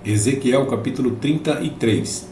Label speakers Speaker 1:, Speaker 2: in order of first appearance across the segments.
Speaker 1: Ezequiel capítulo 33.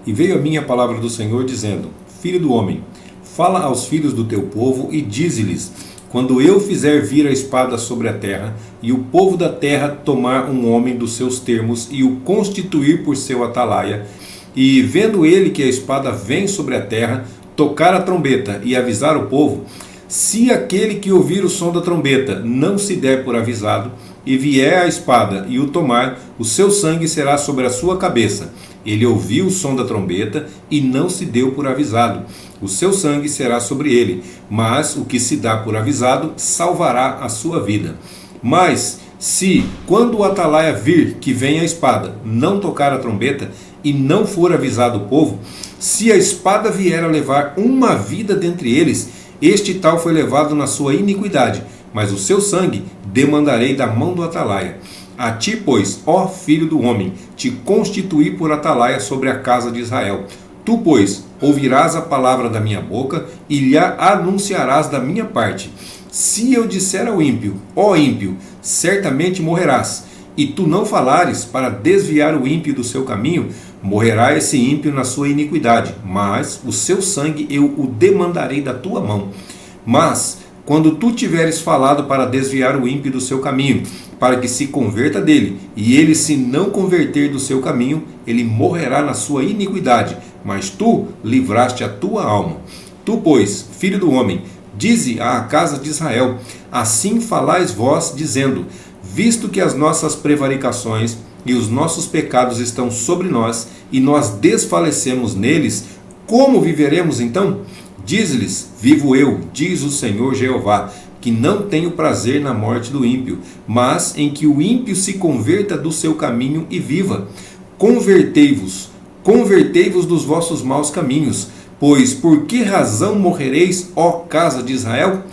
Speaker 1: E veio a mim a palavra do Senhor, dizendo: Filho do homem, fala aos filhos do teu povo e dize-lhes: quando eu fizer vir a espada sobre a terra, e o povo da terra tomar um homem dos seus termos e o constituir por seu atalaia, e vendo ele que a espada vem sobre a terra, tocar a trombeta e avisar o povo, se aquele que ouvir o som da trombeta não se der por avisado, e vier a espada e o tomar, o seu sangue será sobre a sua cabeça. Ele ouviu o som da trombeta e não se deu por avisado. O seu sangue será sobre ele, mas o que se dá por avisado salvará a sua vida. Mas, se, quando o atalaia vir que vem a espada, não tocar a trombeta e não for avisado o povo, se a espada vier a levar uma vida dentre eles, este tal foi levado na sua iniquidade, mas o seu sangue demandarei da mão do atalaia. A ti, pois, ó filho do homem, te constituí por atalaia sobre a casa de Israel. Tu, pois, ouvirás a palavra da minha boca e lhe anunciarás da minha parte. Se eu disser ao ímpio, ó ímpio, certamente morrerás, e tu não falares para desviar o ímpio do seu caminho, morrerá esse ímpio na sua iniquidade, mas o seu sangue eu o demandarei da tua mão. Mas, quando tu tiveres falado para desviar o ímpio do seu caminho, para que se converta dele, e ele se não converter do seu caminho, ele morrerá na sua iniquidade, mas tu livraste a tua alma. Tu, pois, filho do homem, dize à casa de Israel: assim falais vós, dizendo: visto que as nossas prevaricações e os nossos pecados estão sobre nós, e nós desfalecemos neles, como viveremos então? Diz-lhes: vivo eu, diz o Senhor Jeová, que não tenho prazer na morte do ímpio, mas em que o ímpio se converta do seu caminho e viva. Convertei-vos dos vossos maus caminhos, pois por que razão morrereis, ó casa de Israel?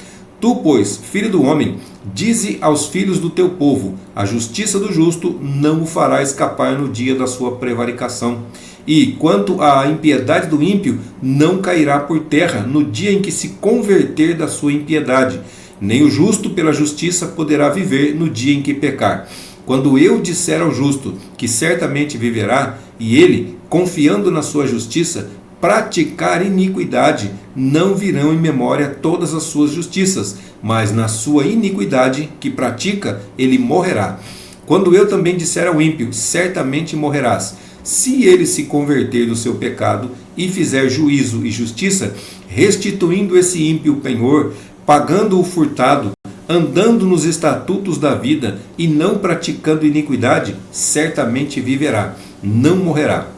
Speaker 1: Tu, pois, filho do homem, dize aos filhos do teu povo: a justiça do justo não o fará escapar no dia da sua prevaricação. E quanto à impiedade do ímpio, não cairá por terra no dia em que se converter da sua impiedade. Nem o justo pela justiça poderá viver no dia em que pecar. Quando eu disser ao justo que certamente viverá, e ele, confiando na sua justiça, praticar iniquidade, não virão em memória todas as suas justiças, mas na sua iniquidade que pratica, ele morrerá. Quando eu também disser ao ímpio, certamente morrerás, se ele se converter do seu pecado e fizer juízo e justiça, restituindo esse ímpio o penhor, pagando o furtado, andando nos estatutos da vida e não praticando iniquidade, certamente viverá, não morrerá.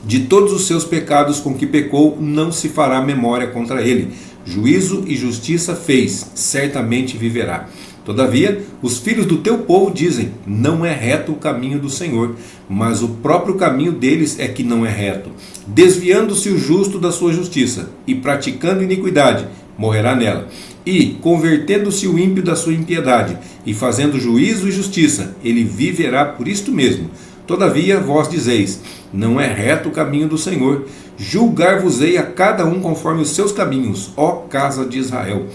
Speaker 1: De todos os seus pecados com que pecou, não se fará memória contra ele. Juízo e justiça fez, certamente viverá. Todavia, os filhos do teu povo dizem: não é reto o caminho do Senhor, mas o próprio caminho deles é que não é reto. Desviando-se o justo da sua justiça e praticando iniquidade, morrerá nela. E, convertendo-se o ímpio da sua impiedade e fazendo juízo e justiça, ele viverá por isto mesmo. Todavia, vós dizeis: não é reto o caminho do Senhor. Julgar-vos-ei a cada um conforme os seus caminhos, ó casa de Israel.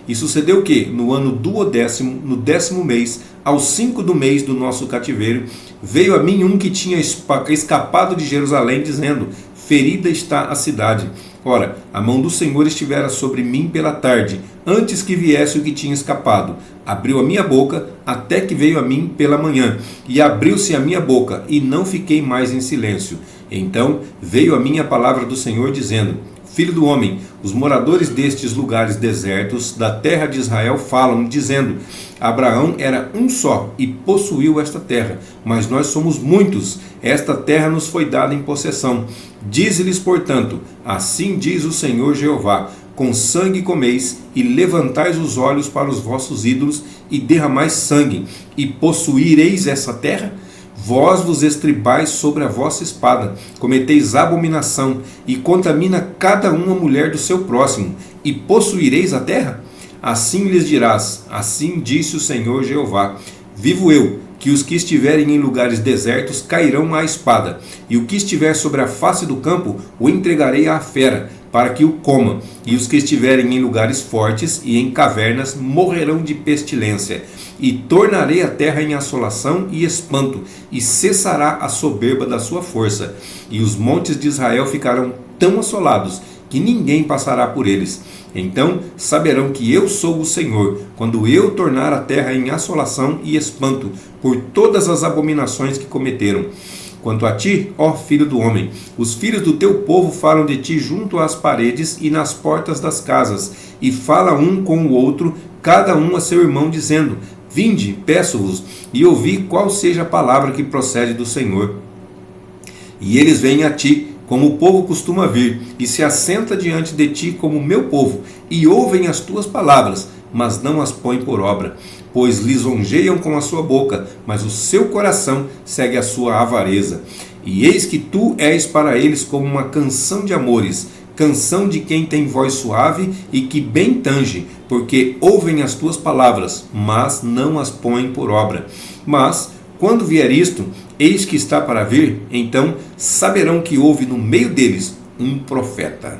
Speaker 1: E sucedeu que, no ano duodécimo, no 10º mês, ao 5 do mês do nosso cativeiro, veio a mim um que tinha escapado de Jerusalém, dizendo: ferida está a cidade. Ora, a mão do Senhor estivera sobre mim pela tarde, antes que viesse o que tinha escapado. Abriu a minha boca, até que veio a mim pela manhã. E abriu-se a minha boca, e não fiquei mais em silêncio. Então veio a mim a palavra do Senhor, dizendo: filho do homem, os moradores destes lugares desertos da terra de Israel falam, dizendo: Abraão era um só e possuiu esta terra, mas nós somos muitos, esta terra nos foi dada em possessão. Dize-lhes, portanto: assim diz o Senhor Jeová: com sangue comeis, e levantais os olhos para os vossos ídolos, e derramais sangue, e possuireis essa terra? Vós vos estribais sobre a vossa espada, cometeis abominação, e contamina cada uma mulher do seu próximo, e possuireis a terra? Assim lhes dirás: assim disse o Senhor Jeová: vivo eu, que os que estiverem em lugares desertos cairão à espada, e o que estiver sobre a face do campo o entregarei à fera. para que o coma, e os que estiverem em lugares fortes e em cavernas morrerão de pestilência. E tornarei a terra em assolação e espanto, e cessará a soberba da sua força, e os montes de Israel ficarão tão assolados que ninguém passará por eles. Então saberão que eu sou o Senhor, quando eu tornar a terra em assolação e espanto por todas as abominações que cometeram. Quanto a ti, ó filho do homem, os filhos do teu povo falam de ti junto às paredes e nas portas das casas, e fala um com o outro, cada um a seu irmão, dizendo: Vinde, peço-vos, e ouvi qual seja a palavra que procede do Senhor. E eles vêm a ti, como o povo costuma vir, e se assenta diante de ti como meu povo, e ouvem as tuas palavras, mas não as põem por obra, pois lisonjeiam com a sua boca, mas o seu coração segue a sua avareza. E eis que tu és para eles como uma canção de amores, canção de quem tem voz suave e que bem tange, porque ouvem as tuas palavras, mas não as põem por obra. Mas, quando vier isto, eis que está para vir, então saberão que houve no meio deles um profeta.